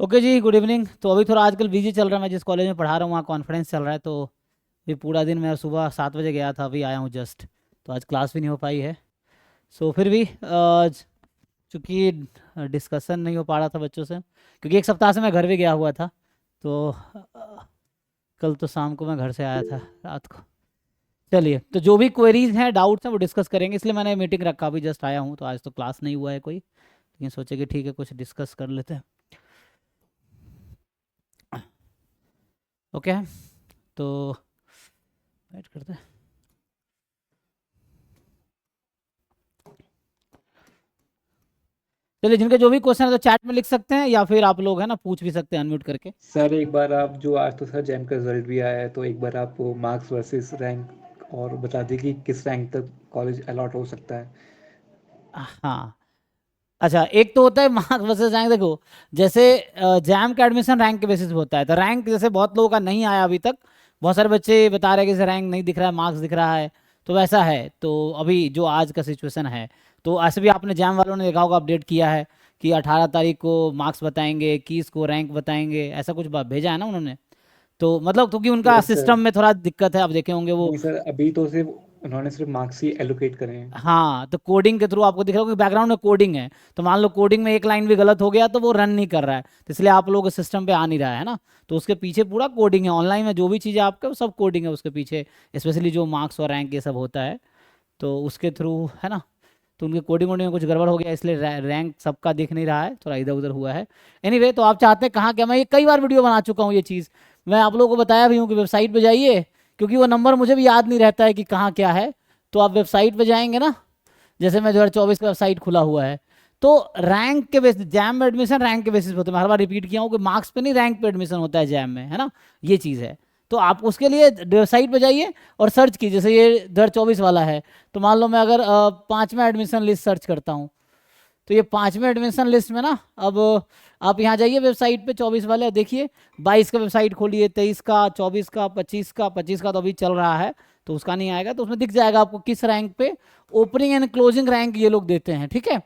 Okay जी, good evening. तो अभी थोड़ा आजकल बिजी चल रहा है। मैं जिस कॉलेज में पढ़ा रहा हूँ वहाँ कॉन्फ्रेंस चल रहा है, तो ये पूरा दिन मैं सुबह 7 बजे गया था, अभी आया हूँ जस्ट। तो आज क्लास भी नहीं हो पाई है। सो फिर भी चूँकि डिस्कशन नहीं हो पा रहा था बच्चों से, क्योंकि एक सप्ताह से मैं घर भी गया हुआ था। तो कल तो शाम को मैं घर से आया था, रात को। चलिए, तो जो भी क्वेरीज हैं, डाउट्स हैं, वो डिस्कस करेंगे, इसलिए मैंने मीटिंग रखा। अभी जस्ट आया हूँ, तो आज तो क्लास नहीं हुआ है कोई, लेकिन सोचे कि ठीक है, कुछ डिस्कस कर लेते हैं। ओके, तो वेट करते हैं। चलिए, जिनके जो भी क्वेश्चन है तो चैट में लिख सकते हैं, या फिर आप लोग है ना पूछ भी सकते हैं अनम्यूट करके। सर एक बार आप जो आज तो सर जैम का रिजल्ट भी आया है, तो एक बार आप मार्क्स वर्सेस रैंक और बता दें कि किस रैंक तक कॉलेज अलॉट हो सकता है। हाँ, अच्छा, एक तो होता है मार्क्स वर्सेस रैंक। देखो, जैसे जैम का एडमिशन रैंक के बेसिस पे होता है, तो रैंक जैसे बहुत लोगों का नहीं आया अभी तक। बहुत सारे बच्चे बता रहे हैं कि रैंक नहीं दिख रहा है, मार्क्स दिख रहा है। तो वैसा है। तो अभी जो आज का सिचुएशन है, तो ऐसे भी आपने जैम वालों ने देखा होगा, अपडेट किया है कि 18 तारीख को मार्क्स बताएंगे, 21 को रैंक बताएंगे, ऐसा कुछ भेजा है ना उन्होंने। तो मतलब क्योंकि उनका यस सर। सिस्टम में थोड़ा दिक्कत है, अब देखे होंगे वो। नहीं सर, अभी तो सिर्फ उन्होंने सिर्फ मार्क्स ही एलोकेट करे हैं। हाँ, तो कोडिंग के थ्रू आपको दिख रहा होगा कि बैकग्राउंड में कोडिंग है। तो मान लो कोडिंग में एक लाइन भी गलत हो गया तो वो रन नहीं कर रहा है, तो इसलिए आप लोगों के सिस्टम पे आ नहीं रहा है ना। तो उसके पीछे पूरा कोडिंग है, ऑनलाइन में जो भी चीज़ें आपके, वो सब कोडिंग है उसके पीछे। स्पेशली जो मार्क्स और रैंक ये सब होता है, तो उसके थ्रू है ना। तो उनके कोडिंग वोडिंग में कुछ गड़बड़ हो गया, इसलिए रैंक सबका दिख नहीं रहा है, थोड़ा इधर उधर हुआ है। एनीवे, तो आप चाहते हैं कहाँ क्या, मैं ये कई बार वीडियो बना चुका हूँ ये चीज़। मैं आप लोगों को बताया भी हूँ कि वेबसाइट पे जाइए, क्योंकि वो नंबर मुझे भी याद नहीं रहता है कि कहाँ क्या है। तो आप वेबसाइट पे जाएंगे ना, जैसे मैं 2024 का वेबसाइट खुला हुआ है, तो रैंक के बेसिस, जैम में एडमिशन रैंक के बेसिस पे होता है। मैं हर बार रिपीट किया हूँ कि मार्क्स पे नहीं, रैंक पे एडमिशन होता है जैम में, है ना। ये चीज़ है। तो आप उसके लिए वेबसाइट पे जाइए और सर्च कीजिए। जैसे ये 2024 वाला है, तो मान लो मैं अगर पाँचवें एडमिशन लिस्ट सर्च करता हूँ, तो ये पाँचवें एडमिशन लिस्ट में ना, अब आप यहाँ जाइए वेबसाइट पे, 24 वाले देखिए। 22 का वेबसाइट खोलिए, 23 का, 24 का, 25 का तो अभी चल रहा है, तो उसका नहीं आएगा। तो उसमें दिख जाएगा आपको किस रैंक पे ओपनिंग एंड क्लोजिंग रैंक ये लोग देते हैं, ठीक है।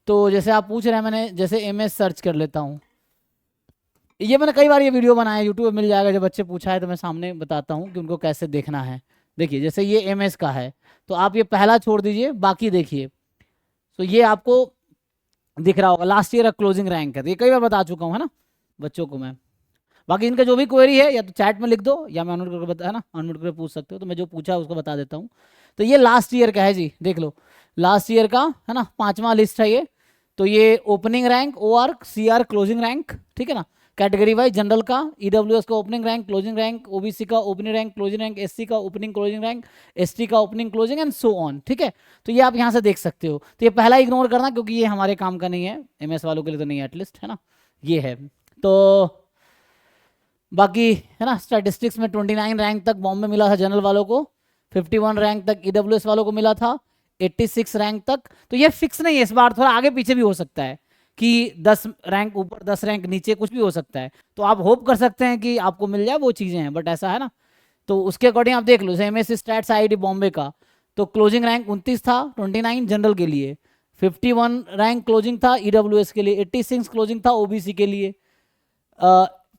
तो जैसे आप पूछ रहे हैं, मैंने जैसे एमएस सर्च कर लेता हूँ। ये मैंने कई बार ये वीडियो बनाया है, यूट्यूब पे मिल जाएगा। जब बच्चे पूछा है तो मैं सामने बताता हूँ कि उनको कैसे देखना है। देखिए, जैसे ये एमएस का है, तो आप ये पहला छोड़ दीजिए, बाकी देखिए। तो ये आपको दिख रहा होगा लास्ट ईयर का क्लोजिंग रैंक है। तो ये कई बार बता चुका हूँ, है ना, बच्चों को मैं। बाकी इनका जो भी क्वेरी है, या तो चैट में लिख दो, या मैं अनम्यूट करके बता, है ना, अनम्यूट करके पूछ सकते हो। तो मैं जो पूछा है उसको बता देता हूँ। तो ये लास्ट ईयर का है जी, देख लो। लास्ट ईयर का है ना, पांचवा लिस्ट है ये। तो ये opening rank, O R C R closing rank, ठीक है ना। कैटेगरी वाइज जनरल का, ईडब्ल्यूएस का opening rank closing rank, OBC का opening rank closing rank, SC का ओपनिंग क्लोजिंग रैंक, एसटी का opening closing, and so on, ठीक है। तो ये आप यहाँ से देख सकते हो। तो ये पहला इग्नोर करना, क्योंकि ये हमारे काम का नहीं है, एमएस वालों के लिए तो नहीं है एटलीस्ट, है ना। ये है। तो बाकी है ना, स्टैटिस्टिक्स में 29 रैंक तक बॉम्बे मिला था जनरल वालों को, 51 रैंक तक ईडब्ल्यूएस वालों को मिला था, 86 रैंक तक। तो ये फिक्स नहीं है, इस बार थोड़ा आगे पीछे भी हो सकता है, कि 10 रैंक ऊपर 10 रैंक नीचे कुछ भी हो सकता है। तो आप होप कर सकते हैं कि आपको मिल जाए, वो चीज़ें हैं, बट ऐसा है ना। तो उसके अकॉर्डिंग आप देख लो, जैसे एम एस स्टैट्स आई बॉम्बे का, तो क्लोजिंग रैंक 29 था, 29 जनरल के लिए, 51 रैंक क्लोजिंग था ईडब्ल्यूएस के लिए, 86 क्लोजिंग था ओबीसी के लिए,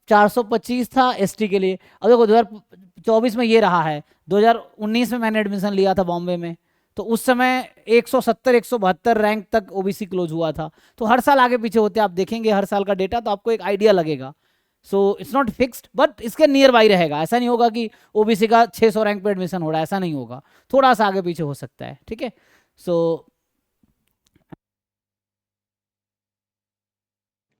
425 था एसटी के लिए। अब देखो, 2024 में ये रहा है, 2019 में मैंने एडमिशन लिया था बॉम्बे में, तो उस समय 170 172 रैंक तक ओबीसी क्लोज हुआ था। तो हर साल आगे पीछे होते हैं, आप देखेंगे हर साल का डेटा, तो आपको एक आइडिया लगेगा। So it's not fixed, but इसके नियर बाई रहेगा। ऐसा नहीं होगा कि ओबीसी का 600 रैंक पे एडमिशन हो रहा है, ऐसा नहीं होगा। थोड़ा सा आगे पीछे हो सकता है, ठीक है। सो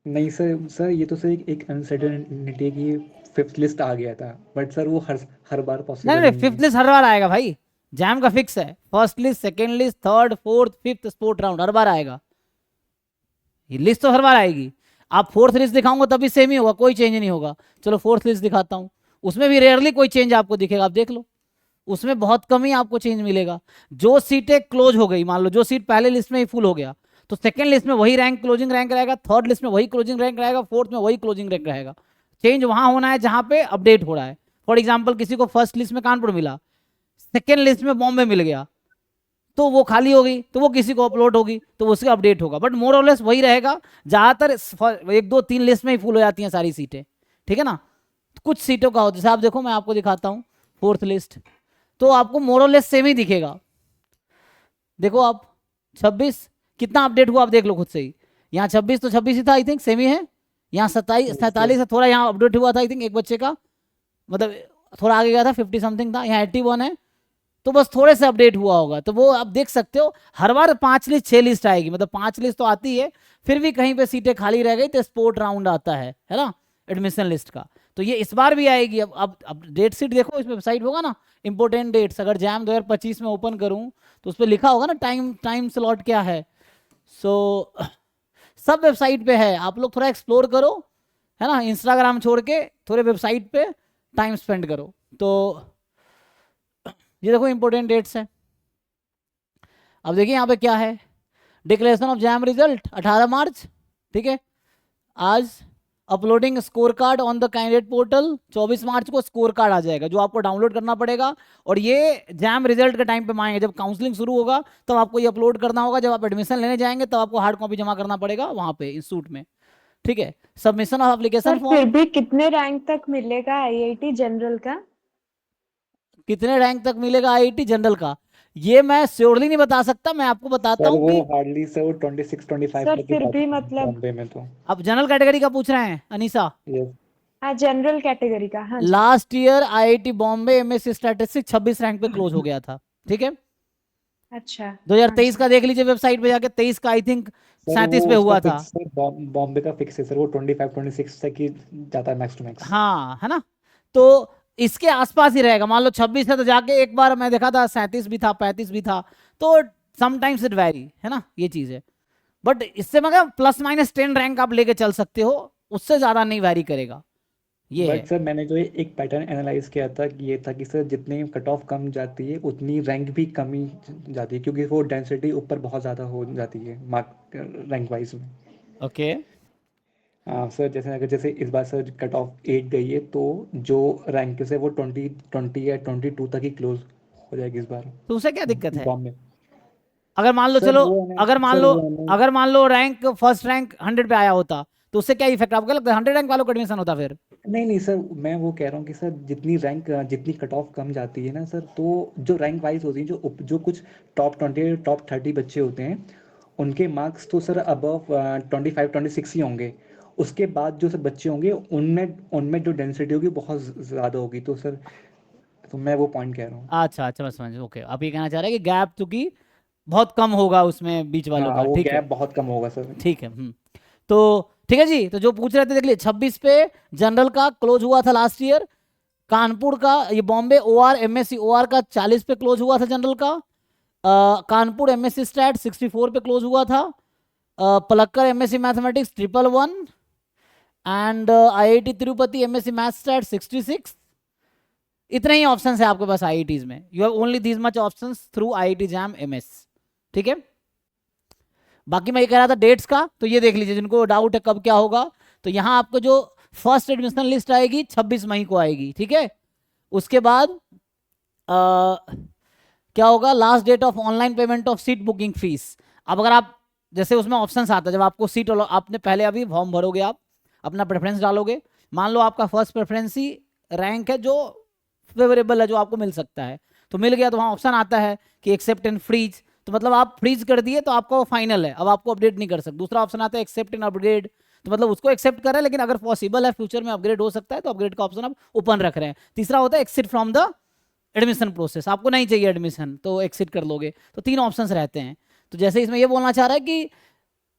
नहीं सर, ये तो सर एक अनसर्टेनिटी है कि फिफ्थ लिस्ट आ गया था, बट सर वो हर हर बार नहीं पॉसिबल नहीं, नहीं फिफ्थ है। लिस्ट हर बार आएगा भाई। जैम का फिक्स है, first list, second list, third, fourth, fifth, sport round हर बार आएगा। ये लिस्ट तो हर बार आएगी। आप फोर्थ लिस्ट दिखाऊंगा तभी सेम ही होगा, कोई चेंज नहीं होगा। चलो फोर्थ लिस्ट दिखाता हूँ, उसमें भी रेयरली कोई चेंज आपको दिखेगा, आप देख लो। उसमें बहुत कम ही आपको चेंज मिलेगा। जो सीटें क्लोज हो गई, मान लो जो सीट पहले लिस्ट में ही फुल हो गया, तो सेकंड लिस्ट में वही रैंक क्लोजिंग रैंक रहेगा, थर्ड लिस्ट में वही क्लोजिंग रैंक रहेगा, फोर्थ में वही क्लोजिंग रैंक रहेगा। चेंज वहां होना है जहां पे अपडेट हो रहा है। फॉर एग्जाम्पल, किसी को फर्स्ट लिस्ट में कानपुर मिला, सेकेंड लिस्ट में बॉम्बे मिल गया, तो वो खाली होगी तो वो किसी को अपलोड होगी तो उसका अपडेट होगा, बट मोर और लेस वही रहेगा। ज़्यादातर 1 2 3 लिस्ट में ही फुल हो जाती हैं सारी सीटें, ठीक है ना। कुछ सीटों का होता है, जैसे आप देखो मैं आपको दिखाता हूँ 4th लिस्ट, तो आपको मोर और लेस सेम ही दिखेगा। देखो आप 26 कितना अपडेट हुआ आप देख लो खुद से ही, यहाँ 26 तो 26 ही था आई थिंक, सेम ही है। यहाँ 27 47 है, थोड़ा यहाँ अपडेट हुआ था आई थिंक एक बच्चे का, मतलब थोड़ा आगे गया था 50 समथिंग था। यहाँ 81 है, तो बस थोड़े से अपडेट हुआ होगा। तो वो आप देख सकते हो हर बार 5 लिस्ट 6 लिस्ट आएगी, मतलब 5 लिस्ट तो आती है, फिर भी कहीं पे सीटें खाली रह गई तो स्पोर्ट राउंड आता है ना, एडमिशन लिस्ट का। तो ये इस बार भी आएगी। अब डेट शीट देखो, इसमें वेबसाइट होगा ना इंपॉर्टेंट डेट्स, अगर जैम 2025 में ओपन करूं तो उस पर लिखा होगा ना टाइम स्लॉट क्या है। सो सब वेबसाइट पे है, आप लोग थोड़ा एक्सप्लोर करो, है ना, इंस्टाग्राम छोड़ के थोड़े वेबसाइट पे टाइम स्पेंड करो। तो ये देखो इंपॉर्टेंट डेट्स है। अब देखिए यहाँ पे क्या है, डिक्लेरेशन ऑफ जैम रिजल्ट 18 मार्च, ठीक है। आज uploading score card on the candidate portal, 24 मार्च को स्कोर कार्ड आ जाएगा जो आपको डाउनलोड करना पड़ेगा। और ये जैम रिजल्ट के टाइम पे मांगेंगे, जब काउंसलिंग शुरू होगा तब आपको ये अपलोड करना होगा, जब आप एडमिशन लेने जाएंगे तब आपको हार्ड कॉपी जमा करना पड़ेगा वहाँ पे इंस्टीट्यूट में, ठीक है। सबमिशन ऑफ एप्लीकेशन सर फिर फॉर्म, भी कितने रैंक तक मिलेगा आईआईटी जनरल का? कितने रैंक तक मिलेगा आईआईटी जनरल का, ये मैं श्योरली नहीं बता सकता, मैं आपको बताता सर हूँ वो कि हार्डली सर वो 26 25 सर तक ही फिर भी जाते हैं मतलब बॉम्बे में तो। आप जनरल कैटेगरी का पूछ रहे हैं अनीसा। यस हाँ जनरल कैटेगरी का, हाँ जी। Last year IIT Bombay MSc statistics 26 rank पे क्लोज हो गया था, ठीक है। अच्छा हाँ 2023 जी। का देख लीजिए वेबसाइट पे जाके, 23 का आई थिंक सर 37 वो पे उसका हुआ था। फिक्स है, बॉम्बे का फिक्स है सर, वो 25 26 तक ही जाता है मैक्स टू मैक्स। हाँ है ना, तो इसके आसपास ही रहेगा। मान लो 26 है तो जाके एक बार मैं देखा था 37 भी था 35 भी था, तो समटाइम्स इट वेरी, है ना, ये चीज है। बट इससे मतलब ±10 रैंक आप लेके चल सकते हो, उससे ज्यादा नहीं वेरी करेगा, ये बट है। सर मैंने जो एक पैटर्न एनालाइज किया था कि ये था कि सर जितनी कट ऑफ कम जाती है उतनी रैंक भी कम ही जाती है, क्योंकि वो डेंसिटी ऊपर बहुत ज़्यादा हो जाती है मार्क रैंक वाइज में। ओके सर जैसे अगर जैसे इस बार सर कट ऑफ 8 गई है तो जो रैंक है वो 20 या 22 तक ही क्लोज हो जाएगी इस बार तो उसे क्या दिक्कत है? बॉम्बे। अगर मान लो सर चलो, वो है ना, अगर मान सर लो, वो है ना, अगर मान लो रैंक फर्स्ट रैंक 100 पे आया होता तो उससे क्या इफेक्ट आपको लगता है? 100 रैंक वालों को एडमिशन होता फिर? नहीं नहीं सर मैं वो कह रहा हूँ कि सर जितनी कट ऑफ कम जाती है ना सर, तो जो रैंक वाइज होती है, जो कुछ टॉप 20 टॉप 30 बच्चे होते हैं उनके मार्क्स तो सर अबव 25 26 ही होंगे। उसके बाद जो सब बच्चे होंगे उनमें उनमें जो डेंसिटी होगी बहुत ज़्यादा होगी, तो सर तो मैं वो पॉइंट कह रहा हूँ। अच्छा अच्छा मैं समझ, ओके, आप ये कहना चाह रहे हैं कि गैप चूंकि बहुत कम होगा उसमें बीच वालों हाँ का, वो ठीक है, गैप बहुत कम होगा सर। ठीक है। तो ठीक है जी, तो जो पूछ रहे थे देख लिए 26 पे जनरल का क्लोज हुआ था लास्ट ईयर। कानपुर का, ये बॉम्बे ओआर एमएससी ओआर का 40 पे क्लोज हुआ था जनरल का। कानपुर एमएससी स्टैट 64 पे क्लोज हुआ था। Palakkad MSc mathematics 111 and IIT Tirupati MSc math stat 66। इतने ही ऑप्शंस है आपके पास आईआईटीज में, you have only this much options through IIT JAM MS, ठीक है। बाकी मैं ये कह रहा था डेट्स का, तो ये देख लीजिए जिनको डाउट है कब क्या होगा। तो यहाँ आपको जो फर्स्ट एडमिशन लिस्ट आएगी 26 मई को आएगी, ठीक है। उसके बाद क्या होगा, last date of online payment of seat booking fees. अब अगर आप जैसे उसमें ऑप्शंस आता है, जब आपको सीट आपने पहले अभी फॉर्म भरोगे, आप अपना प्रेफरेंस डालोगे, मान लो आपका फर्स्ट प्रेफरेंस ही रैंक है जो फेवरेबल है, जो आपको मिल सकता है, तो मिल गया, तो वहाँ ऑप्शन आता है कि एक्सेप्ट एंड फ्रीज, तो मतलब आप फ्रीज कर दिए तो आपका वो फाइनल है, अब आपको अपडेट नहीं कर सकते। दूसरा ऑप्शन आता है एक्सेप्ट एंड अपग्रेड, तो मतलब उसको एक्सेप्ट कर रहे हैं, लेकिन अगर पॉसिबल है फ्यूचर में अपग्रेड हो सकता है तो अपग्रेड का ऑप्शन आप ओपन रख रहे हैं। तीसरा होता है exit from the admission process, आपको नहीं चाहिए एडमिशन तो एक्सिट कर लोगे। तो 3 ऑप्शंस रहते हैं। तो जैसे इसमें ये बोलना चाह रहा है कि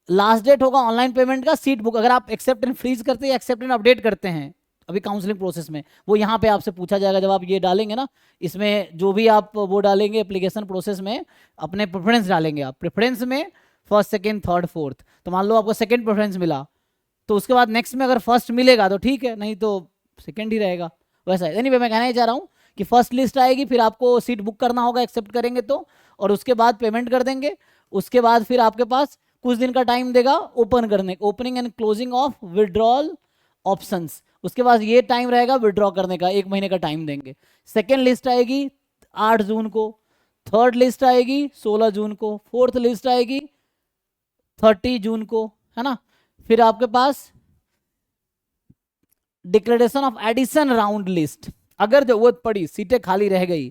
लास्ट डेट होगा ऑनलाइन पेमेंट का सीट बुक, अगर आप एक्सेप्ट एंड फ्रीज करते हैं, एक्सेप्ट एंड अपडेट करते हैं अभी काउंसलिंग प्रोसेस में, वो यहाँ पे आपसे पूछा जाएगा जब आप ये डालेंगे ना, इसमें जो भी आप वो डालेंगे एप्लीकेशन प्रोसेस में, अपने प्रेफरेंस डालेंगे आप, प्रेफरेंस में फर्स्ट सेकंड थर्ड फोर्थ, तो मान लो आपको सेकंड प्रेफरेंस मिला, तो उसके बाद नेक्स्ट में अगर फर्स्ट मिलेगा तो ठीक है, नहीं तो सेकंड ही रहेगा। वैसा है। एनीवे मैं कहना ही चाह रहा हूँ कि फर्स्ट लिस्ट आएगी, फिर आपको सीट बुक करना होगा एक्सेप्ट करेंगे तो, और उसके बाद पेमेंट कर देंगे। उसके बाद फिर आपके पास कुछ दिन का टाइम देगा ओपन करने, opening and closing of withdrawal options, उसके बाद ये टाइम रहेगा विड्रॉ करने का, 1 महीने का टाइम देंगे। सेकेंड लिस्ट आएगी 8 जून को, थर्ड लिस्ट आएगी 16 जून को, फोर्थ लिस्ट आएगी 30 जून को, है ना। फिर आपके पास declaration of addition round list, अगर जरूरत पड़ी सीटें खाली रह गई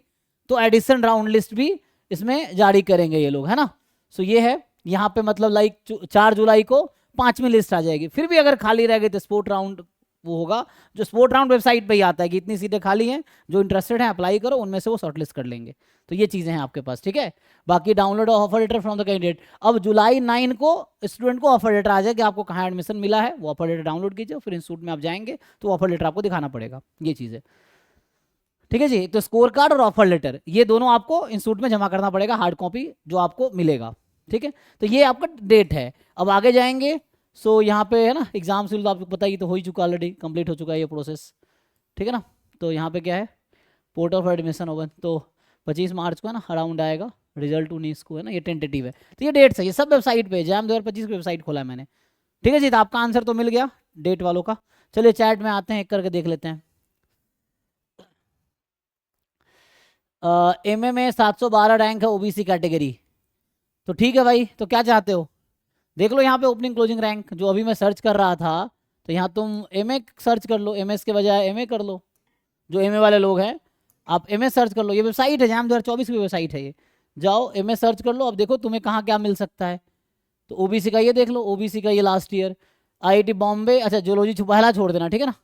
तो एडिशन राउंड लिस्ट भी इसमें जारी करेंगे ये लोग, है ना। सो ये है यहाँ पे, मतलब लाइक 4 जुलाई को 5वीं लिस्ट आ जाएगी। फिर भी अगर खाली रह गई तो स्पोर्ट राउंड वो होगा, जो स्पोर्ट राउंड वेबसाइट पे ही आता है कि इतनी सीटें खाली हैं, जो इंटरेस्टेड हैं अप्लाई करो, उनमें से वो शॉर्टलिस्ट कर लेंगे। तो ये चीज़ें हैं आपके पास, ठीक है। बाकी download offer letter from the candidate, अब जुलाई 9 को स्टूडेंट को ऑफर लेटर आ जाए कि आपको कहाँ एडमिशन मिला है, वो ऑफर लेटर डाउनलोड कीजिए, फिर इंस्टीट्यूट में आप जाएंगे तो ऑफर लेटर आपको दिखाना पड़ेगा, ये चीज़ है, ठीक है जी। तो स्कोर कार्ड और ऑफर लेटर ये दोनों आपको इंस्टीट्यूट में जमा करना पड़ेगा, हार्ड कॉपी जो आपको मिलेगा, ठीक है। तो ये आपका डेट है। अब आगे जाएंगे, सो यहाँ पे है ना एग्जाम शेड्यूल तो आपको पता ही, तो हो ही चुका ऑलरेडी, कंप्लीट हो चुका है ये प्रोसेस, ठीक है ना। तो यहाँ पे क्या है, पोर्ट ऑफ एडमिशन ओपन, तो 25 मार्च को है ना अराउंड आएगा, रिजल्ट 19 को है ना, ये टेंटेटिव है। तो ये डेट्स है, ये सब वेबसाइट पे जैम 2025 की वेबसाइट खोला है मैंने, ठीक है जी। तो आपका आंसर तो मिल गया डेट वालों का। चलिए चैट में आते हैं, एक करके देख लेते हैं। एमए में 712 रैंक है ओबीसी कैटेगरी, तो ठीक है भाई, तो क्या चाहते हो देख लो यहाँ पे ओपनिंग क्लोजिंग रैंक जो अभी मैं सर्च कर रहा था, तो यहाँ तुम एमए सर्च कर लो, एमएस के बजाय एमए कर लो, जो एमए वाले लोग हैं आप एमए सर्च कर लो। ये वेबसाइट है जैम 2024 की वेबसाइट है ये, जाओ एमए सर्च कर लो। अब देखो तुम्हें कहाँ क्या मिल सकता है, तो ओबीसी का ये देख लो, ओबीसी का ये लास्ट ईयर आईआईटी बॉम्बे, अच्छा जियोलॉजी पहला छोड़ देना, ठीक है ना।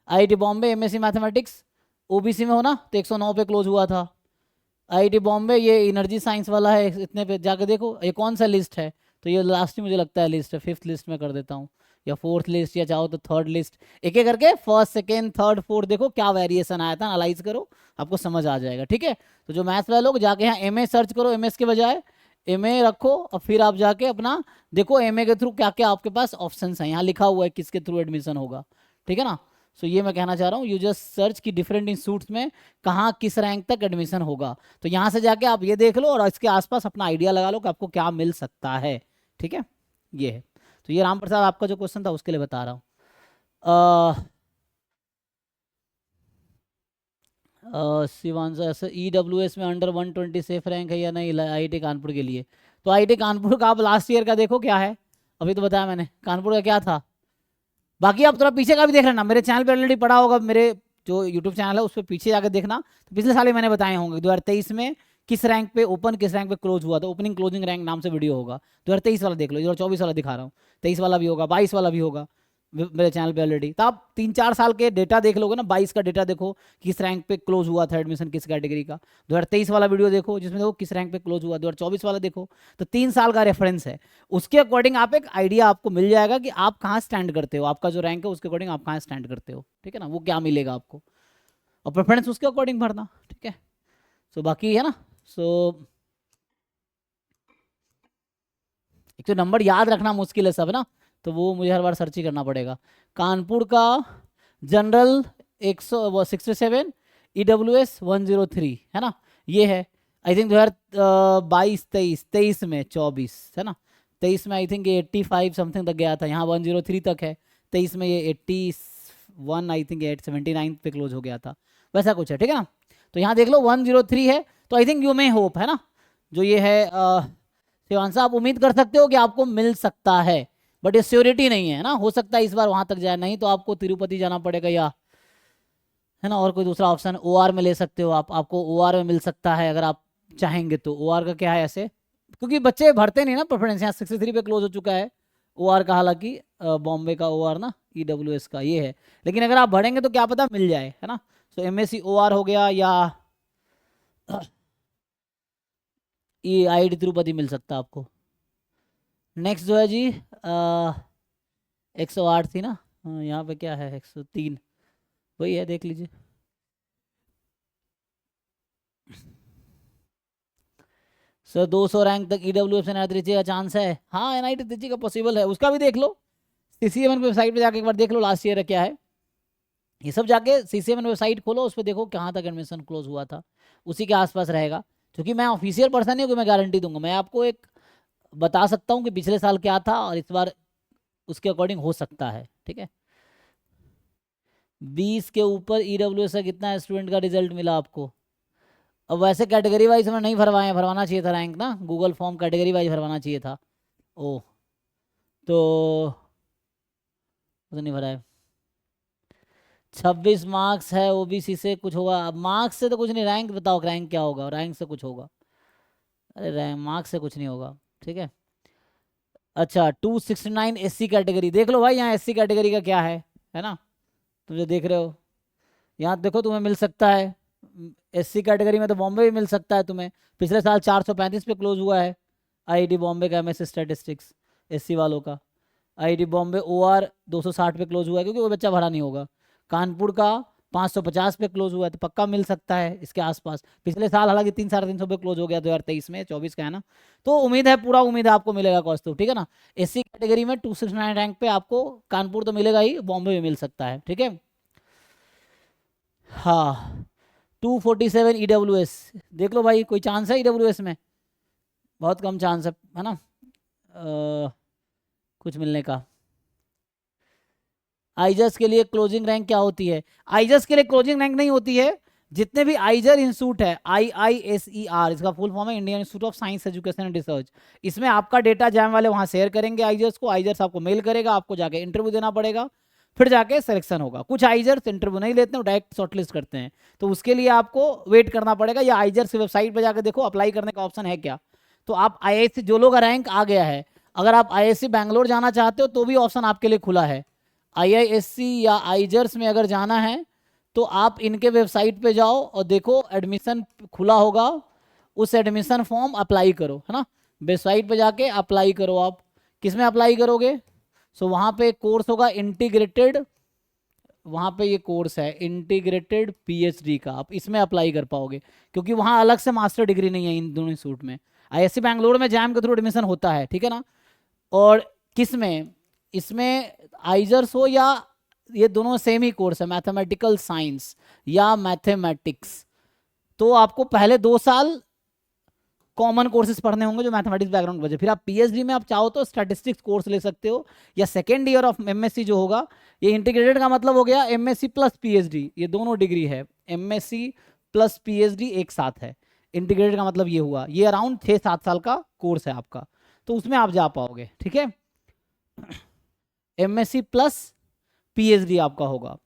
IIT Bombay MSc mathematics OBC में हो ना, तो 109 पे क्लोज हुआ था। आईआईटी बॉम्बे ये एनर्जी साइंस वाला है, इतने पे जाकर देखो ये कौन सा लिस्ट है, तो ये लास्ट ही मुझे लगता है लिस्ट है, 5th लिस्ट में कर देता हूँ, या 4th लिस्ट, या चाहो तो 3rd लिस्ट, एक एक करके 1st 2nd 3rd 4th देखो क्या वेरिएशन आया था, एनालाइज करो, आपको समझ आ जाएगा, ठीक है। तो जो मैथ्स वाले लोग जाके यहाँ एमए सर्च करो, एमएस के बजाय एमए रखो, और फिर आप जाके अपना देखो एमए के थ्रू क्या क्या आपके पास ऑप्शंस हैं, यहाँ लिखा हुआ है किसके थ्रू एडमिशन होगा, ठीक है ना। सो ये मैं कहना चाह रहा हूँ, यू जस्ट सर्च की डिफरेंट इंस्टीट्यूट्स में कहाँ किस रैंक तक एडमिशन होगा, तो यहाँ से जाके आप ये देख लो और इसके आसपास अपना आइडिया लगा लो कि आपको क्या मिल सकता है, ठीक है। ये है, तो ये राम प्रसाद आपका जो क्वेश्चन था उसके लिए बता रहा हूँ। शिवांश ईडब्ल्यूएस में अंडर 120 सेफ रैंक है या नहीं आईआईटी कानपुर के लिए, तो आईआईटी कानपुर का आप लास्ट ईयर का देखो क्या है, अभी तो बताया मैंने कानपुर का क्या था। बाकी आप थोड़ा पीछे का भी देख लेना, मेरे चैनल पे ऑलरेडी पड़ा होगा, मेरे जो यूट्यूब चैनल है उस पर पीछे जाकर देखना, तो पिछले साल ही मैंने बताए होंगे 2023 में किस रैंक पे ओपन किस रैंक पे क्लोज हुआ था, ओपनिंग क्लोजिंग रैंक नाम से वीडियो होगा, 2023 वाला देख लो, 2024 वाला दिखा रहा हूँ, 23 वाला भी होगा, 22 वाला भी होगा मेरे चैनल पे ऑलरेडी। तो आप 3-4 साल के डेटा देख लोगे ना, 22 का डेटा देखो किस रैंक पे क्लोज हुआ था एडमिशन किस कैटेगरी का, 2023 वाला वीडियो देखो जिसमें देखो किस रैंक पे क्लोज हुआ, 2024 वाला देखो, तो 3 साल का रेफरेंस है, उसके अकॉर्डिंग आप एक आइडिया आपको मिल जाएगा कि आप कहाँ स्टैंड करते हो, आपका जो रैंक है उसके अकॉर्डिंग आप कहाँ स्टैंड करते हो, ठीक है ना, वो क्या मिलेगा आपको, और प्रेफरेंस उसके अकॉर्डिंग भरना, ठीक है। सो बाकी है ना, सो एक तो नंबर याद रखना मुश्किल है सब ना, तो वो मुझे हर बार सर्च ही करना पड़ेगा। कानपुर का जनरल 167, EWS 103 है ना, ये है आई थिंक 2022 23 में 24 है ना, 23 में आई थिंक ये 85 समथिंग तक गया था, यहाँ 103 तक है, 23 में ये 81 आई थिंक 79 पे क्लोज हो गया था, वैसा कुछ है, ठीक है ना। तो यहाँ देख लो 103 है, तो I think you may hope है ना, जो ये है शिवांश आप उम्मीद कर सकते हो कि आपको मिल सकता है, बट ये श्योरिटी नहीं है ना, हो सकता है इस बार वहां तक जाए, नहीं तो आपको तिरुपति जाना पड़ेगा, या है ना, और कोई दूसरा ऑप्शन ओआर में ले सकते हो आप, आपको ओआर में मिल सकता है अगर आप चाहेंगे तो। ओआर का क्या है ऐसे, क्योंकि बच्चे भरते नहीं ना प्रेफरेंस, यहाँ 63 पे क्लोज हो चुका है ओआर का, हालांकि बॉम्बे का ओआर ना ईडब्ल्यूएस का ये है, लेकिन अगर आप भरेंगे तो क्या पता मिल जाए, है ना। सो एमएससी ओआर हो गया, या ये आईआईटी तिरुपति मिल सकता है आपको। नेक्स्ट जो है जी 108 थी ना, यहाँ पे क्या है 103 वही है, देख लीजिए। सर 200 रैंक तक ईडब्ल्यूएफ से एनआईटी का चांस है, हाँ एनआईटी त्रिची का पॉसिबल है, उसका भी देख लो, सीसीएमएन की वेबसाइट पे जाके एक बार देख लो लास्ट ईयर क्या है, ये सब जाके सीसीएमएन वेबसाइट खोलो, उस पर देखो कहाँ तक एडमिशन क्लोज हुआ था, उसी के आसपास रहेगा। क्योंकि मैं ऑफिशियल पर्सन नहीं हूँ कि मैं गारंटी दूंगा, मैं आपको एक बता सकता हूँ कि पिछले साल क्या था और इस बार उसके अकॉर्डिंग हो सकता है, ठीक है। 20 के ऊपर ईडब्ल्यूएस का कितना स्टूडेंट का रिजल्ट मिला आपको, अब वैसे कैटेगरी वाइज हमें नहीं भरवाए, भरवाना चाहिए था रैंक ना, गूगल फॉर्म कैटेगरी वाइज भरवाना चाहिए था। ओ तो वो तो नहीं भरा है। 26 मार्क्स है, ओबीसी से कुछ होगा? अब मार्क्स से तो कुछ नहीं, रैंक बताओ, रैंक क्या होगा, रैंक से कुछ होगा? अरे रैंक मार्क्स से कुछ नहीं होगा, ठीक है। अच्छा 269 एससी कैटेगरी, देख लो भाई यहाँ एससी कैटेगरी का क्या है ना, तुम जो देख रहे हो यहाँ देखो, तुम्हें मिल सकता है एससी कैटेगरी में, तो बॉम्बे भी मिल सकता है तुम्हें। पिछले साल 435 पे क्लोज हुआ है आईआईटी बॉम्बे का एमएस स्टैटिस्टिक्स एससी वालों का। आईआईटी बॉम्बे ओआर 260 पे क्लोज हुआ है, क्योंकि वो बच्चा भरा नहीं होगा। कानपुर का 550 पे क्लोज हुआ है, तो पक्का मिल सकता है इसके आसपास। पिछले साल हालांकि 300-350 पे क्लोज हो गया 2023 में, 24 का है ना, तो उम्मीद है, पूरा उम्मीद है आपको मिलेगा कौस्तुभ, ठीक है ना। एससी कैटेगरी में 269 रैंक पे आपको कानपुर तो मिलेगा ही, बॉम्बे भी मिल सकता है, ठीक है। हाँ 247 ईडब्ल्यूएस, देख लो भाई कोई चांस है ईडब्ल्यूएस में? बहुत कम चांस है ना कुछ मिलने का। आइजर्स के लिए क्लोजिंग रैंक क्या होती है? आइजर्स के लिए क्लोजिंग रैंक नहीं होती है। जितने भी आइजर इंस्टीट्यूट है, IISER इसका फुल फॉर्म है, Indian institute of science education and research, इसमें आपका डेटा जैम वाले वहां शेयर करेंगे आइजर्स को, आइजर्स आपको मेल करेगा, आपको जाके इंटरव्यू देना पड़ेगा, फिर जाके सिलेक्शन होगा। कुछ आइजर्स इंटरव्यू नहीं लेते हैं, डायरेक्ट शॉर्टलिस्ट करते हैं, तो उसके लिए आपको वेट करना पड़ेगा, या आइजर्स की वेबसाइट पर जाकर देखो अप्लाई करने का ऑप्शन है क्या। तो आप IISc, जो लोग का रैंक आ गया है, अगर आप IISc बैंगलोर जाना चाहते हो तो भी ऑप्शन आपके लिए खुला है। IISc या आइजर्स में अगर जाना है तो आप इनके वेबसाइट पे जाओ और देखो एडमिशन खुला होगा, उस एडमिशन फॉर्म अप्लाई करो, है ना, वेबसाइट पे जाके अप्लाई करो। आप किस में अप्लाई करोगे? सो वहाँ पे कोर्स होगा इंटीग्रेटेड, वहाँ पे ये कोर्स है इंटीग्रेटेड PhD का, आप इसमें अप्लाई कर पाओगे, क्योंकि वहाँ अलग से मास्टर डिग्री नहीं है इन दोनों इंस्टीट्यूट में। IISc बैंगलोर में जैम के थ्रू एडमिशन होता है, ठीक है ना। और किस में, इसमें आइजर्स हो या ये दोनों सेम ही कोर्स है, मैथमेटिकल साइंस या मैथमेटिक्स, तो आपको पहले 2 साल कॉमन कोर्सेज पढ़ने होंगे जो मैथमेटिक्स बैकग्राउंड की वजह, फिर आप PhD में आप चाहो तो स्टैटिस्टिक्स कोर्स ले सकते हो, या सेकेंड ईयर ऑफ MSc जो होगा, ये इंटीग्रेटेड का मतलब हो गया MSc प्लस PhD, ये दोनों डिग्री है, MSc प्लस PhD एक साथ है। इंटीग्रेटेड का मतलब ये हुआ, ये अराउंड 6-7 साल का कोर्स है आपका, तो उसमें आप जा पाओगे, ठीक है। MSc प्लस PhD आपका होगा,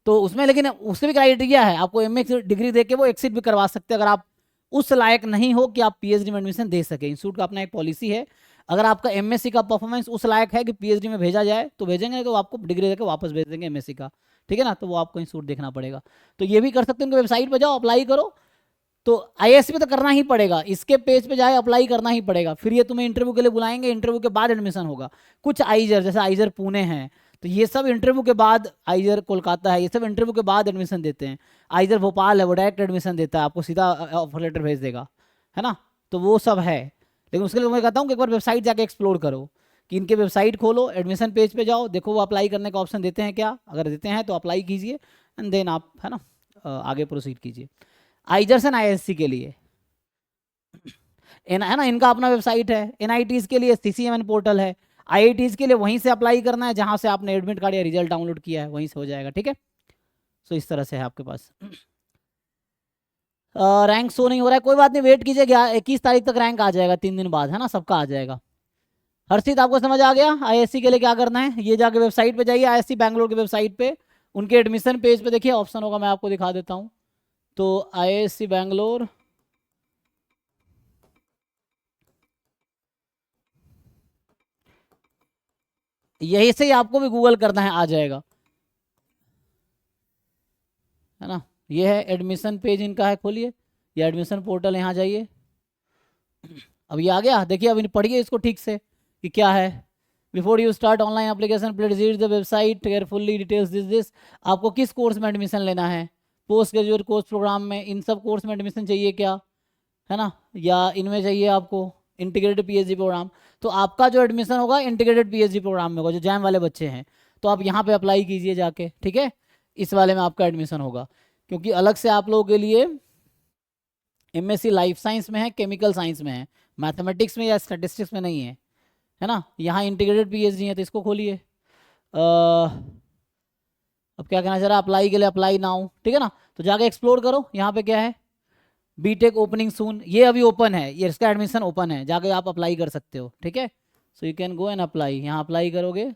तो उसमें लेकिन उससे भी क्राइटेरिया है, आपको MSc डिग्री देके वो एक्सिट भी करवा सकते हैं, अगर आप उस लायक नहीं हो कि आप PhD में एडमिशन दे सके। इंस्टीट्यूट का अपना एक पॉलिसी है, अगर आपका MSc का परफॉर्मेंस उस लायक है कि PhD में भेजा जाए तो भेजेंगे, नहीं तो आपको डिग्री देकर वापस भेज देंगे MSc का, ठीक है ना, तो वो आपको इंस्टीट्यूट देखना पड़ेगा। तो ये भी कर सकते हैं, उनकी वेबसाइट पर जाओ अप्लाई करो, तो IISc में तो करना ही पड़ेगा, इसके पेज पे जाए अप्लाई करना ही पड़ेगा, फिर ये तुम्हें इंटरव्यू के लिए बुलाएंगे, इंटरव्यू के बाद एडमिशन होगा। कुछ आइजर जैसे आइजर पुणे हैं, तो ये सब इंटरव्यू के बाद, आइजर कोलकाता है, ये सब इंटरव्यू के बाद एडमिशन देते हैं। आइजर भोपाल है, वो डायरेक्ट एडमिशन देता है, आपको सीधा ऑफर लेटर भेज देगा, है ना, तो वो सब है। लेकिन उसके लिए मैं कहता हूँ कि एक बार वेबसाइट जाके एक्सप्लोर करो, कि इनके वेबसाइट खोलो, एडमिशन पेज पे जाओ, देखो वो अप्लाई करने का ऑप्शन देते हैं क्या, अगर देते हैं तो अप्लाई कीजिए, एंड देन आप, है ना, आगे प्रोसीड कीजिए। आइजर्स एंड IISc के लिए है ना, इनका अपना वेबसाइट है। NITs के लिए CCMN पोर्टल है। IITs के लिए वहीं से अप्लाई करना है जहां से आपने एडमिट कार्ड या रिजल्ट डाउनलोड किया है, वहीं से हो जाएगा, ठीक है। सो इस तरह से है आपके पास। रैंक शो नहीं हो रहा है, कोई बात नहीं, वेट कीजिए, 21 तारीख तक रैंक आ जाएगा, 3 दिन बाद, है ना, सबका आ जाएगा। हर्षित आपको समझ आ गया IISc के लिए क्या करना है? ये जाके वेबसाइट पे जाइए, IISc बैंगलोर की वेबसाइट पे, उनके एडमिशन पेज पे देखिए ऑप्शन होगा, मैं आपको दिखा देता हूँ। तो IISc बैंगलोर, यही से ही आपको भी गूगल करना है, आ जाएगा, है ना। ये है एडमिशन पेज इनका है, खोलिए, ये एडमिशन पोर्टल, यहाँ जाइए। अब ये आ गया, देखिए, अब पढ़िए इसको ठीक से कि क्या है। Before you start online application please read the website carefully, details this. आपको किस कोर्स में एडमिशन लेना है? पोस्ट ग्रेजुएट कोर्स प्रोग्राम में, इन सब कोर्स में एडमिशन चाहिए क्या, है ना, या इनमें चाहिए आपको इंटीग्रेटेड PhD प्रोग्राम? तो आपका जो एडमिशन होगा इंटीग्रेटेड PhD प्रोग्राम में होगा, जो जैम वाले बच्चे हैं, तो आप यहाँ पे अप्लाई कीजिए जाके, ठीक है, इस वाले में आपका एडमिशन होगा। क्योंकि अलग से आप लोगों के लिए MSc लाइफ साइंस में है, केमिकल साइंस में है, मैथमेटिक्स में या स्टैटिस्टिक्स में नहीं है ना। यहाँ इंटीग्रेटेड PhD है, तो इसको खोलिए। अब क्या कहना चाह रहा है, अप्लाई के लिए अप्लाई नाउ, ठीक है ना। तो जाके एक्सप्लोर करो, यहाँ पे क्या है, बीटेक ओपनिंग सून, ये अभी ओपन है, ये इसका एडमिशन ओपन है, जाके आप अप्लाई कर सकते हो, ठीक है। So you can go and apply, यहाँ अप्लाई करोगे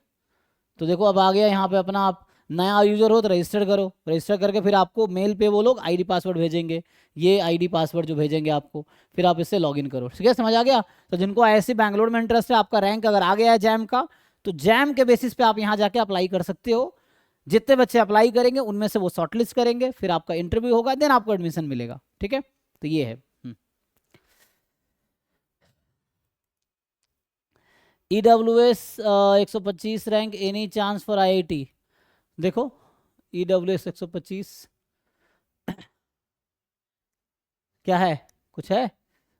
तो देखो अब आ गया यहाँ पे अपना, आप नया यूजर हो तो रजिस्टर करो, रजिस्टर करके फिर आपको मेल पे वो लोग आईडी पासवर्ड भेजेंगे, ये आईडी पासवर्ड जो भेजेंगे आपको, फिर आप इससे लॉगिन करो, ठीक है, समझ आ गया। तो जिनको ऐसे बैंगलोर में इंटरेस्ट है, आपका रैंक अगर आ गया है जैम का, तो जैम के बेसिस पे आप यहाँ जाके अप्लाई कर सकते हो। जितने बच्चे अप्लाई करेंगे उनमें से वो शॉर्टलिस्ट करेंगे, फिर आपका इंटरव्यू होगा, देन आपको एडमिशन मिलेगा, ठीक है। तो ये है EWS 125 rank, any chance for IIT। देखो EWS 125 क्या है, कुछ है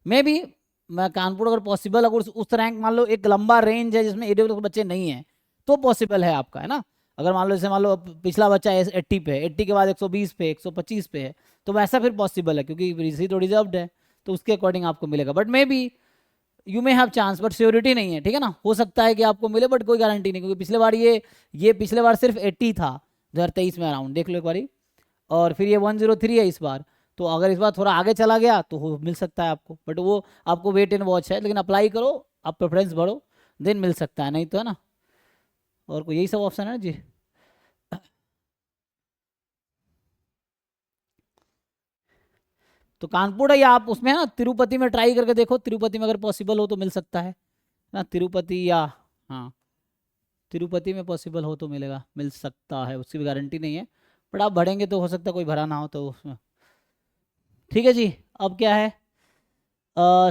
मे बी, मैं कानपुर अगर पॉसिबल, अगर उस रैंक मान लो एक लंबा रेंज है जिसमें EWS के बच्चे नहीं है तो पॉसिबल है आपका, है ना। अगर मान लो जैसे मान लो पिछला बच्चा 80 पे, 80 के बाद 120 पे, 125 पे है, तो वैसा फिर पॉसिबल है क्योंकि रिसी तो रिजर्व्ड है, तो उसके अकॉर्डिंग आपको मिलेगा। But may be you may have chance, but surety नहीं है, ठीक है ना। हो सकता है कि आपको मिले बट कोई गारंटी नहीं, क्योंकि पिछले बार ये पिछले बार सिर्फ 80 था 2023 में अराउंड, देख लो एक बारी, और फिर ये 103 है इस बार। तो अगर इस बार थोड़ा आगे चला गया तो मिल सकता है आपको, बट वो आपको वेट एंड वॉच है, लेकिन अप्लाई करो, आप प्रेफरेंस बढ़ो, देन मिल सकता है, नहीं तो, है ना। और कोई यही सब ऑप्शन है ना जी। तो कानपुर है या आप उसमें, है ना, तिरुपति में ट्राई करके देखो, तिरुपति में अगर पॉसिबल हो तो मिल सकता है ना, तिरुपति या, हाँ तिरुपति में पॉसिबल हो तो मिलेगा, मिल सकता है, उसकी भी गारंटी नहीं है, बट आप भरेंगे तो हो सकता है कोई भरा ना हो तो उसमें, ठीक है जी। अब क्या है,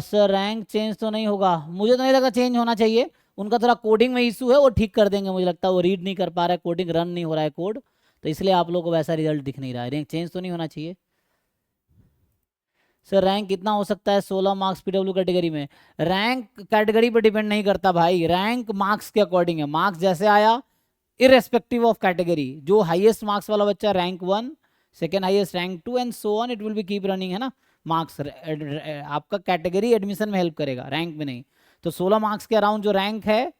सर रैंक चेंज तो नहीं होगा, मुझे तो नहीं लगा चेंज होना चाहिए, उनका थोड़ा कोडिंग में इशू है, वो ठीक कर देंगे, मुझे लगता है वो रीड नहीं कर पा रहा है, कोडिंग रन नहीं हो रहा है कोड, तो इसलिए आप लोगों को वैसा रिजल्ट दिख नहीं रहा है, रैंक चेंज तो नहीं होना चाहिए। सर रैंक कितना हो सकता है 16 मार्क्स PW कैटेगरी में, रैंक कैटेगरी पर डिपेंड नहीं करता भाई, रैंक मार्क्स के अकॉर्डिंग है, मार्क्स जैसे आया इरेस्पेक्टिव ऑफ कैटेगरी, जो हाईएस्ट मार्क्स वाला बच्चा rank 1, second highest rank 2 and so on, it will be keep running, है ना। मार्क्स आपका कैटेगरी एडमिशन में हेल्प करेगा, रैंक में नहीं। तो 16 मार्क्स के अराउंड जो रैंक है,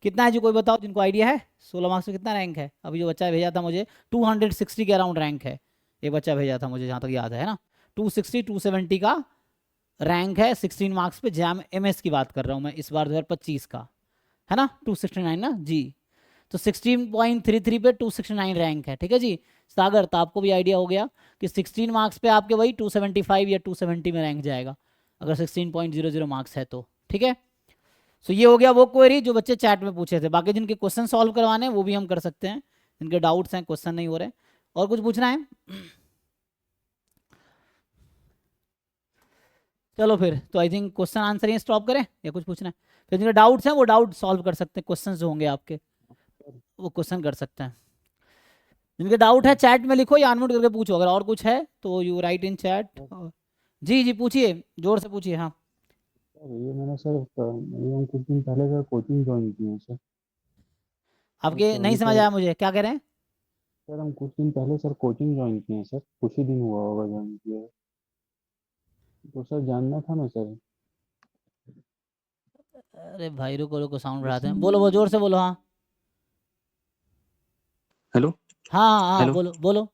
कितना है जी, कोई बताओ जिनको आइडिया है 16 मार्क्स में कितना रैंक है। अभी जो बच्चा भेजा था मुझे 260 के अराउंड रैंक है, एक बच्चा भेजा था मुझे जहाँ तक याद है ना, 260 270 का रैंक है 16 मार्क्स पे, जैम MS की बात कर रहा हूँ मैं, इस बार 2025 का, है ना, 269 ना जी। तो 16.33 पे 269 रैंक है, ठीक है जी। सागर, तो आपको भी आइडिया हो गया कि 16 मार्क्स पे आपके वही 275 या 270 में रैंक जाएगा, अगर 16.00 मार्क्स है तो, ठीक है। सो ये हो गया वो क्वेरी जो बच्चे चैट में पूछे थे, बाकी जिनके क्वेश्चन सॉल्व करवाने हैं वो भी हम कर सकते हैं, जिनके डाउट्स हैं, क्वेश्चन नहीं हो रहे, और कुछ पूछना है। चलो फिर तो I think question answer he stop करें या कुछ पूछना है, फिर जिनके डाउट्स हैं वो डाउट सॉल्व कर सकते हैं, क्वेश्चन जो होंगे आपके वो क्वेश्चन कर सकते हैं। जिनके डाउट है चैट में लिखो या अनम्यूट करके पूछो, अगर और कुछ है तो यू राइट इन चैट। जी जी पूछिए, जोर से पूछिए। हाँ ये मैंने सर ये कुछ दिन पहले सर कोचिंग ज्वाइन की है सर। आपके तो नहीं अभी समझ सर आया मुझे, क्या कह रहे हैं। सर हम कुछ दिन पहले सर कोचिंग ज्वाइन किए हैं सर, कुछ ही दिन हुआ होगा ज्वाइन किया है। तो सर जानना था ना सर। अरे भाई रुको रुको, साउंड बढ़ाते हैं, बोलो बोलो जोर से बोलो। हाँ हेलो। हाँ हाँ हेलो बोलो बोलो।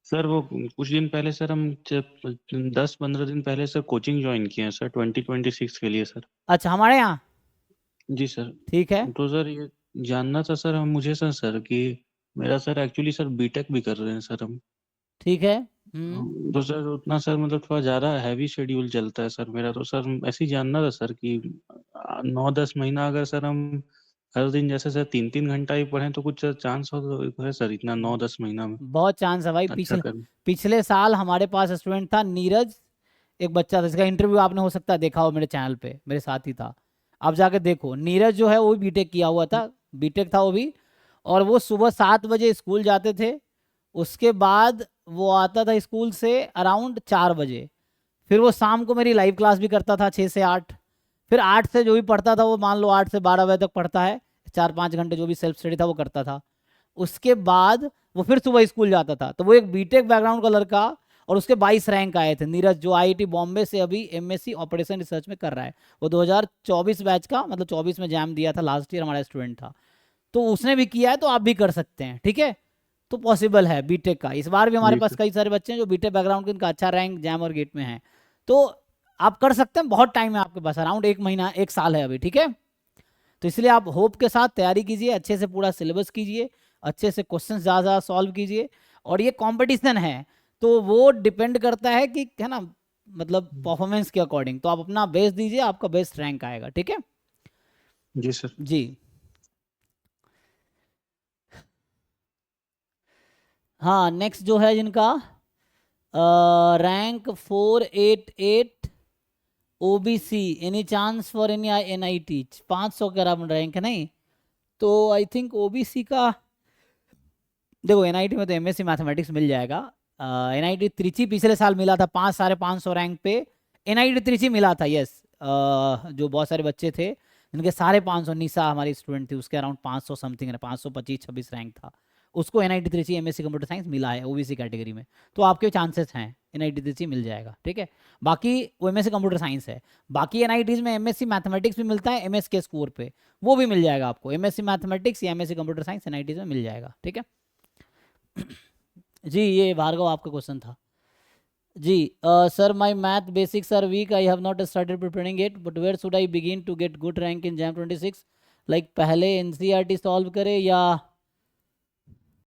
सर, वो कुछ दिन पहले सर हम 10-15 दिन पहले सर कोचिंग ज्वाइन किए हैं सर 2026 के लिए सर। अच्छा हमारे यहाँ, जी सर। ठीक है तो सर ये जानना था सर हम मुझे सर कि मेरा सर एक्चुअली सर बीटेक भी कर रहे हैं सर हम। ठीक है। तो सर उतना सर मतलब थोड़ा ज़्यादा हैवी शेड्यूल चलता है सर मेरा, तो सर ऐसे ही जानना था सर कि 9-10 महीना अगर सर हम हर दिन जैसे सर 3-3 घंटा ही पढ़ें तो कुछ चांस हो तो है सर, इतना 9-10 महीना में बहुत चांस है भाई, अच्छा पिछले कर। पिछले साल हमारे पास स्टूडेंट था नीरज, एक बच्चा था जिसका इंटरव्यू आपने हो सकता है देखा हो मेरे चैनल पे, मेरे साथ ही था, आप जाके देखो। नीरज जो है वो भी बीटेक किया हुआ था, बीटेक था वो भी, और वो सुबह 7 बजे स्कूल जाते थे, उसके बाद वो आता था स्कूल से अराउंड 4 बजे, फिर वो शाम को मेरी लाइव क्लास भी करता था 6 से 8, फिर 8 से जो भी पढ़ता था वो मान लो 8 से 12 बजे तक पढ़ता है, 4-5 घंटे जो भी सेल्फ स्टडी था वो करता था, उसके बाद वो फिर सुबह स्कूल जाता था। तो वो एक बीटेक बैकग्राउंड का लड़का, और उसके 22 रैंक आए थे, नीरज जो IIT बॉम्बे से अभी MSc ऑपरेशन रिसर्च में कर रहा है, वो 2024 बैच का, मतलब 24 में जैम दिया था, लास्ट ईयर हमारा स्टूडेंट था, तो उसने भी किया है, तो आप भी कर सकते हैं, ठीक है। तो पॉसिबल है बीटेक का। इस बार भी हमारे जी पास सर। कई सारे बच्चे हैं जो बीटेक बैकग्राउंड के, इनका अच्छा रैंक जैम और गेट में है, तो आप कर सकते हैं। बहुत टाइम है आपके पास, अराउंड 1 महीना 1 साल है अभी, ठीक है। तो इसलिए आप होप के साथ तैयारी कीजिए, अच्छे से पूरा सिलेबस कीजिए, अच्छे से क्वेश्चंस ज़्यादा सॉल्व कीजिए। और ये कंपटीशन है तो वो डिपेंड करता है कि, है ना, मतलब परफॉर्मेंस के अकॉर्डिंग। तो आप अपना बेस्ट दीजिए, आपका बेस्ट रैंक आएगा, ठीक है जी सर। जी। हाँ, नेक्स्ट जो है जिनका rank 488 OBC, any chance for any NIT, 500 का रैंक है नहीं, तो आई थिंक ओबीसी का, देखो एनआईटी में तो एमएससी मैथमेटिक्स मिल जाएगा। एनआईटी त्रिची पिछले साल मिला था 500-550 रैंक पे, एनआईटी त्रिची मिला था, यस। जो बहुत सारे बच्चे थे जिनके 550, निशा हमारी स्टूडेंट थी, उसके अराउंड 500 समथिंग, 525-26 रैंक था, उसको NIT Trichy MSc computer science मिला है ओबीसी कैटेगरी में। तो आपके चांसेस हैं, एनआईटी त्रिची मिल जाएगा, ठीक है। बाकी वो एमएससी कंप्यूटर साइंस है, बाकी एनआईटीज में एमएससी मैथमेटिक्स भी मिलता है एमएस के स्कोर पे, वो भी मिल जाएगा आपको, एमएससी मैथमेटिक्स या एमएससी कंप्यूटर साइंस एनआईटीज में मिल जाएगा, ठीक है जी। ये भार्गव आपका क्वेश्चन था ji. Sir my math basics are weak, I have not started preparing it, but where should I begin to get good rank in JAM 26? Like पहले NCERT solve करे या